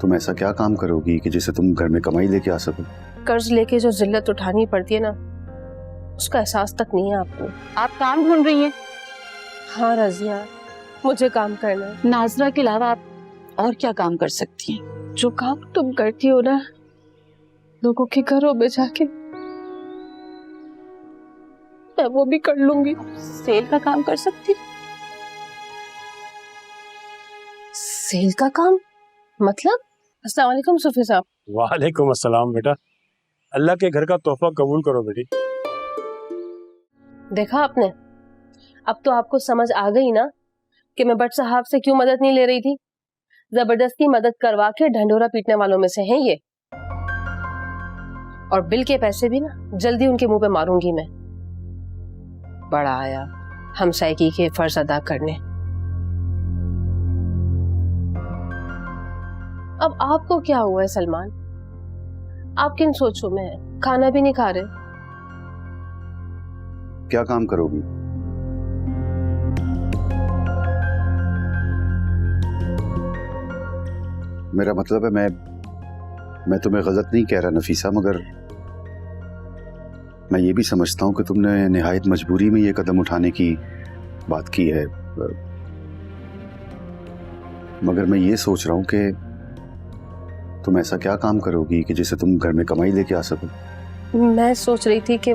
तुम ऐसा क्या काम करोगी कि जिससे तुम घर में कमाई लेके आ सको? कर्ज लेके जो जिल्लत उठानी पड़ती है ना, उसका एहसास तक नहीं है आपको। आप काम ढूंढ रही हैं? हाँ रजिया, मुझे काम करना है। नाजरा के अलावा आप और क्या काम कर सकती हैं? जो काम तुम करती हो ना, लोगों के घरों में जाके, मैं वो भी कर लूंगी। सेल का काम कर सकती हैं? सेल का काम मतलब? अस्सलाम वालेकुम सुफी साहब। वालेकुम अस्सलाम बेटा, अल्लाह के घर का तोहफा कबूल करो बेटी। देखा आपने, अब तो आपको समझ आ गई ना कि मैं भट्ट साहब से क्यों मदद नहीं ले रही थी। जबरदस्ती मदद करवा के ढंढोरा पीटने वालों में से हैं ये। और बिल के पैसे भी ना जल्दी उनके मुंह पे मारूंगी मैं। बड़ा आया हमसायकी के फर्ज अदा करने। अब आपको क्या हुआ है सलमान? आप किन सोचों में हैं? खाना भी नहीं खा रहे। क्या काम करोगी? मेरा मतलब है मैं तुम्हें गलत नहीं कह रहा नफीसा, मगर मैं ये भी समझता हूँ कि तुमने निहायत मजबूरी में ये कदम उठाने की बात की है, मगर मैं ये सोच रहा हूँ कि तुम ऐसा क्या काम करोगी कि जिससे तुम घर में कमाई लेके आ सको? मैं सोच रही थी कि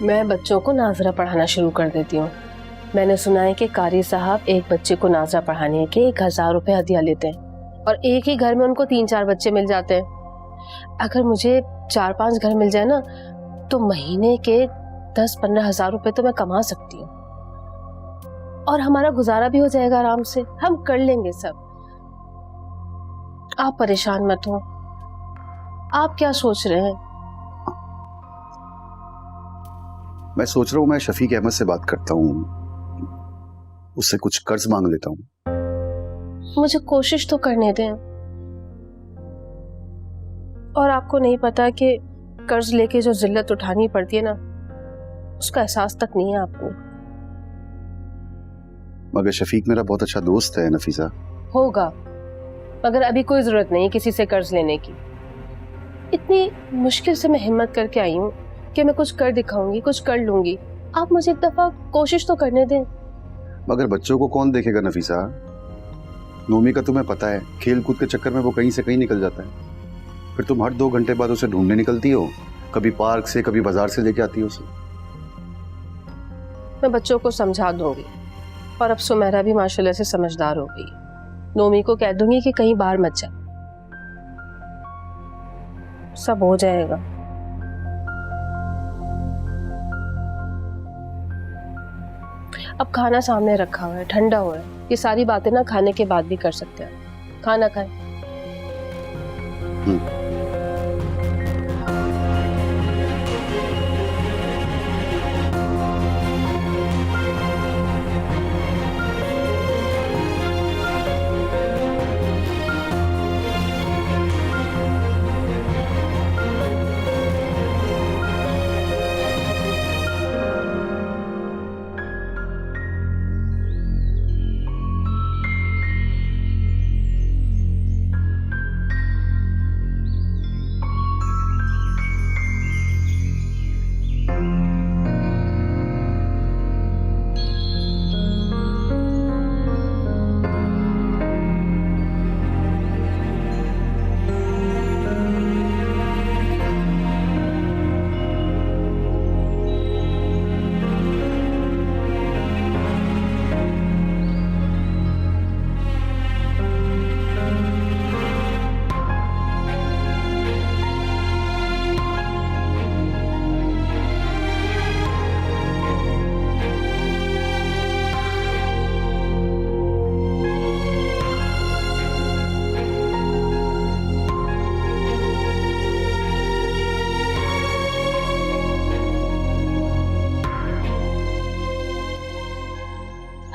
मैं बच्चों को नाजरा पढ़ाना शुरू कर देती हूँ। मैंने सुना है कि कारी साहब एक बच्चे को नाजरा पढ़ाने के 1000 रुपए हदिया लेते हैं और एक ही घर में उनको 3-4 बच्चे मिल जाते हैं। अगर मुझे 4-5 घर मिल जाए ना, तो महीने के 10-15 हजार रुपए तो मैं कमा सकती हूँ और हमारा गुजारा भी हो जाएगा आराम से। हम कर लेंगे सब, आप परेशान मत हो। आप क्या सोच रहे हैं? मैं सोच रहा हूँ मैं शफीक अहमद से बात करता हूँ, उससे कुछ कर्ज मांग लेता हूँ। मुझे कोशिश तो करने दें। और आपको नहीं पता कि कर्ज लेके जो जिल्लत उठानी पड़ती है ना, उसका एहसास तक नहीं है आपको। मगर शफीक मेरा बहुत अच्छा दोस्त है नफीसा। होगा, मगर अभी कोई जरूरत नहीं किसी से कर्ज लेने की। इतनी मुश्किल से मैं हिम्मत करके आई हूँ कि मैं कुछ कर दिखाऊंगी, कुछ कर लूंगी। आप मुझे एक दफा कोशिश तो करने दें। मगर बच्चों को कौन देखेगा नफीसा? नोमी का तुम्हें पता है, खेल कूद के चक्कर में वो कहीं से कहीं निकल जाता है। फिर तुम हर 2 घंटे बाद उसे ढूंढने निकलती हो, कभी पार्क से कभी बाजार से लेके आती हो उसे। मैं बच्चों को समझा दूंगी और अब सुमेरा भी माशाल्लाह से समझदार हो गई। नोमी को कह दूंगी कि कहीं बाहर मत जा, सब हो जाएगा। अब खाना सामने रखा हुआ है, ठंडा हुआ है। ये सारी बातें ना खाने के बाद भी कर सकते हैं। खाना खाएं।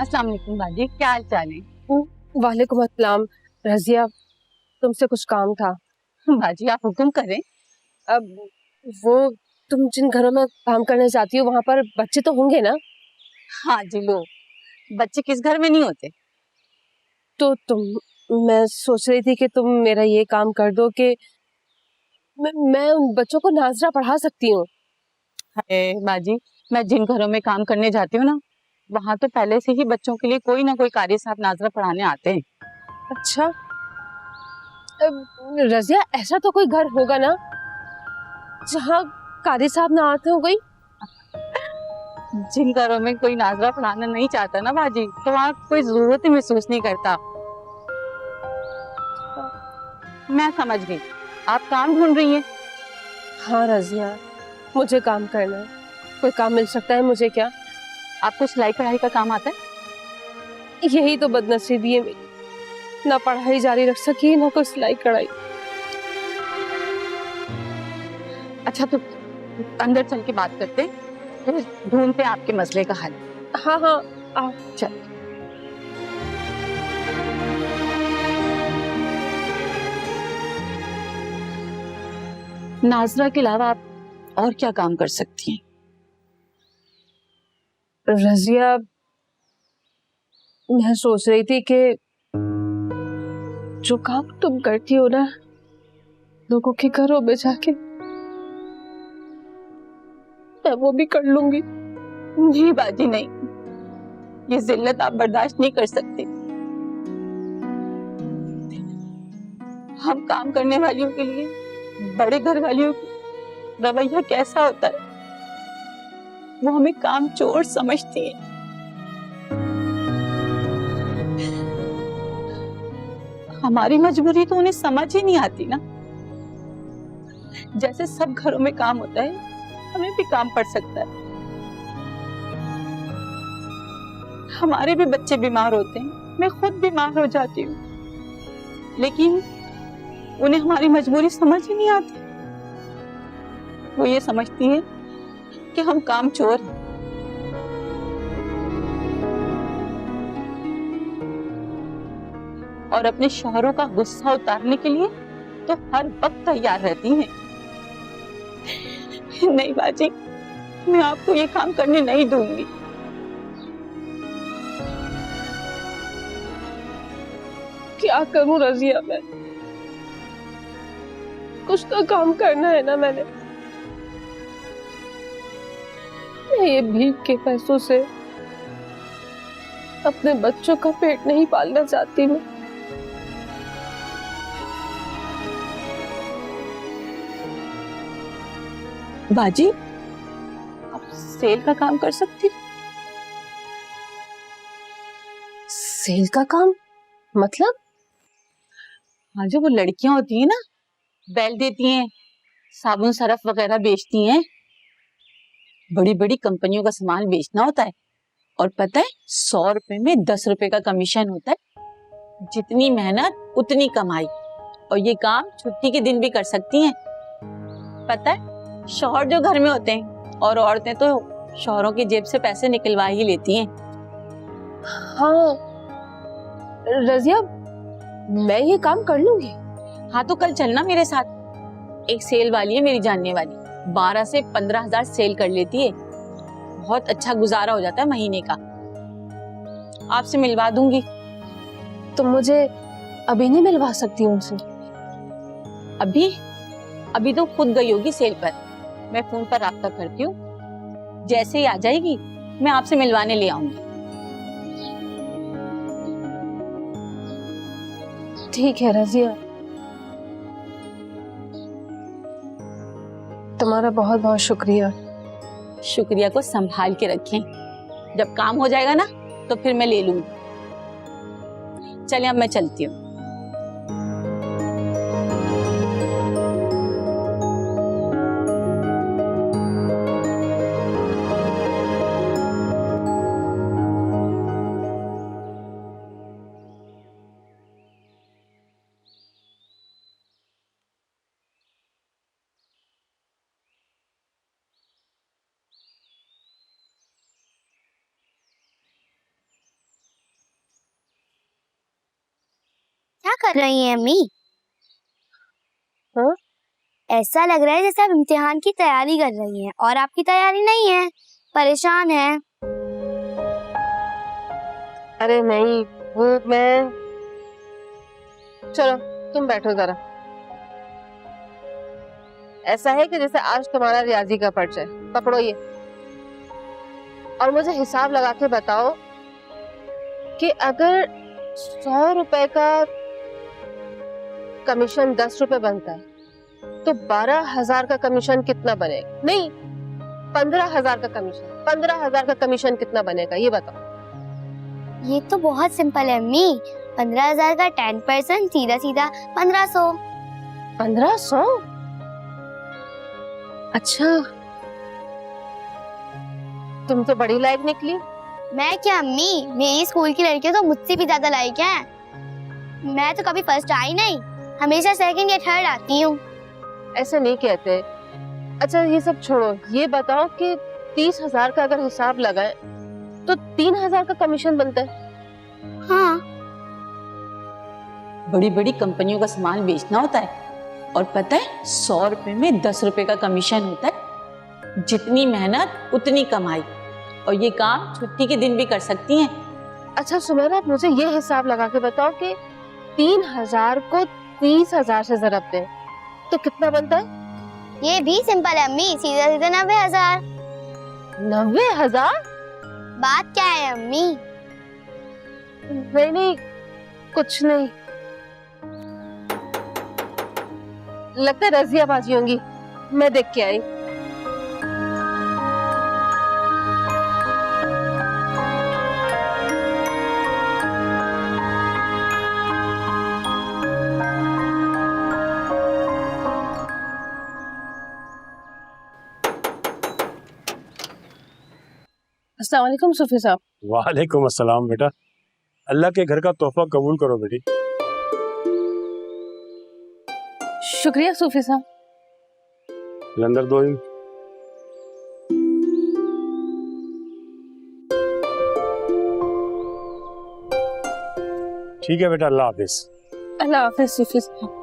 अस्सलाम वालेकुम बाजी, क्या हाल चाल है? वालेकुम अस्सलाम। रजिया, तुमसे कुछ काम था। बाजी आप हुक्म करें। अब वो तुम जिन घरों में काम करने जाती हो वहां पर बच्चे तो होंगे ना? हाँ जी, लो, बच्चे किस घर में नहीं होते। तो मैं सोच रही थी कि तुम मेरा ये काम कर दो कि मैं उन बच्चों को नाजरा पढ़ा सकती हूँ। अरे बाजी, मैं जिन घरों में काम करने जाती हूँ ना, वहाँ तो पहले से ही बच्चों के लिए कोई ना कोई कारी साहब नाजरा पढ़ाने आते हैं। अच्छा रजिया, ऐसा तो कोई घर होगा ना जहाँ कारी साहब ना आते हो कोई? जिन घरों में कोई नाजरा पढ़ाना नहीं चाहता ना बाजी, तो वहाँ कोई जरूरत ही महसूस नहीं करता। मैं समझ गई, आप काम ढूंढ रही हैं। हाँ रजिया, मुझे काम करना है। कोई काम मिल सकता है मुझे क्या? आपको सिलाई कढ़ाई का काम आता है? यही तो बदनसीबी है मेरी, ना पढ़ाई जारी रख सकी ना कोई सिलाई कढ़ाई। अच्छा तो अंदर चल के बात करते हैं, फिर ढूंढते हैं आपके मसले का हल। हाँ हाँ आओ। चल। नाजरा के अलावा आप और क्या काम कर सकती हैं? रजिया, मैं सोच रही थी कि जो काम तुम करती हो ना लोगों के घरों में जाके, मैं वो भी कर लूंगी। नहीं बाजी नहीं, ये जिल्लत आप बर्दाश्त नहीं कर सकती। हम काम करने वालियों के लिए बड़े घर वालियों का रवैया कैसा होता है, वो हमें काम चोर समझती है। हमारी मजबूरी तो उन्हें समझ ही नहीं आती ना। जैसे सब घरों में काम होता है, हमें भी काम पड़ सकता है। हमारे भी बच्चे बीमार होते हैं, मैं खुद बीमार हो जाती हूँ, लेकिन उन्हें हमारी मजबूरी समझ ही नहीं आती। वो ये समझती है कि हम काम चोर हैं। और अपने शौहरों का गुस्सा उतारने के लिए तो हर वक्त तैयार रहती हैं। नहीं बाजी, मैं आपको ये काम करने नहीं दूंगी। क्या करूं रजिया, मैं कुछ तो काम करना है ना। मैं ये भीख के पैसों से अपने बच्चों का पेट नहीं पालना चाहती मैं। बाजी, आप सेल का काम कर सकती हो? सेल का काम मतलब? हाँ, जो वो लड़कियां होती हैं ना, बैल देती हैं, साबुन सरफ वगैरह बेचती हैं, बड़ी बड़ी कंपनियों का सामान बेचना होता है। और पता है, 100 रुपए में 10 रुपए का कमीशन होता है। जितनी मेहनत उतनी कमाई। और ये काम छुट्टी के दिन भी कर सकती हैं। पता है, शौहर जो घर में होते हैं और औरतें तो शौहरों की जेब से पैसे निकलवा ही लेती हैं। हाँ रजिया, मैं ये काम कर लूंगी। हाँ तो कल चलना मेरे साथ। एक सेल वाली है मेरी जानने वाली, 12 से 15,000 सेल कर लेती है। बहुत अच्छा गुजारा हो जाता है महीने का। आपसे मिलवा दूंगी। तुम मुझे अभी नहीं मिलवा सकती उनसे? अभी तो खुद गई होगी सेल पर। मैं फोन पर राब्ता करती हूँ, जैसे ही आ जाएगी मैं आपसे मिलवाने ले आऊंगी। ठीक है रजिया, तुम्हारा बहुत बहुत शुक्रिया। शुक्रिया को संभाल के रखें, जब काम हो जाएगा ना तो फिर मैं ले लूंगी। चलिए अब मैं चलती हूँ। क्या कर रही हैं अम्मी? हाँ? ऐसा लग रहा है जैसे आप इम्तिहान की तैयारी कर रही हैं और आपकी तैयारी नहीं है, परेशान है। अरे नहीं, वो मैं चलो तुम बैठो जरा। ऐसा है कि जैसे आज तुम्हारा रियाजी का पर्चा है, पकड़ो ये और मुझे हिसाब लगा के बताओ कि अगर 100 रुपए का कमीशन 10 रुपए बनता है तो 12,000 का कमीशन कितना बनेगा? नहीं, 15,000 का कमीशन, 15,000 का कमीशन कितना बनेगा ये बताओ। ये तो बहुत सिंपल है अम्मी। 15,000 का 10% सीधा सीधा 1500। 1500? अच्छा, तुम तो बड़ी लायक निकली। मैं क्या अम्मी, मेरी स्कूल की लड़कियां तो मुझसे भी ज्यादा लायक हैं। मैं तो कभी फर्स्ट आई नहीं, हमेशा सेकंड या थर्ड आती हूँ। ऐसे नहीं कहते। अच्छा ये सब छोड़ो, ये बताओ कि 30,000 का अगर हिसाब लगाए तो 3,000 का कमीशन बनता है। हाँ, बड़ी बड़ी कंपनियों का सामान बेचना होता है और पता है 100 रुपए में 10 रुपए का कमीशन होता है। जितनी मेहनत उतनी कमाई, और ये काम छुट्टी के दिन भी कर सकती हैं। अच्छा सुमेरा, मुझे ये हिसाब लगा के बताओ कि 3,000 को 30,000 से ज़रब दें तो कितना बनता है? ये भी सिंपल है अम्मी, सीधा सीधा 90,000। 90,000? बात क्या है अम्मी? नहीं नहीं, कुछ नहीं। लगता है रजिया बाजी होंगी, मैं देख के आई। अस्सलाम वालेकुम सूफी साहब। वालेकुम अस्सलाम बेटा। अल्लाह के घर का तोहफा कबूल करो बेटी। शुक्रिया सूफी साहब। लंदर दो ही। ठीक है बेटा, अल्लाह हाफिज। अल्लाह हाफिज सूफी साहब।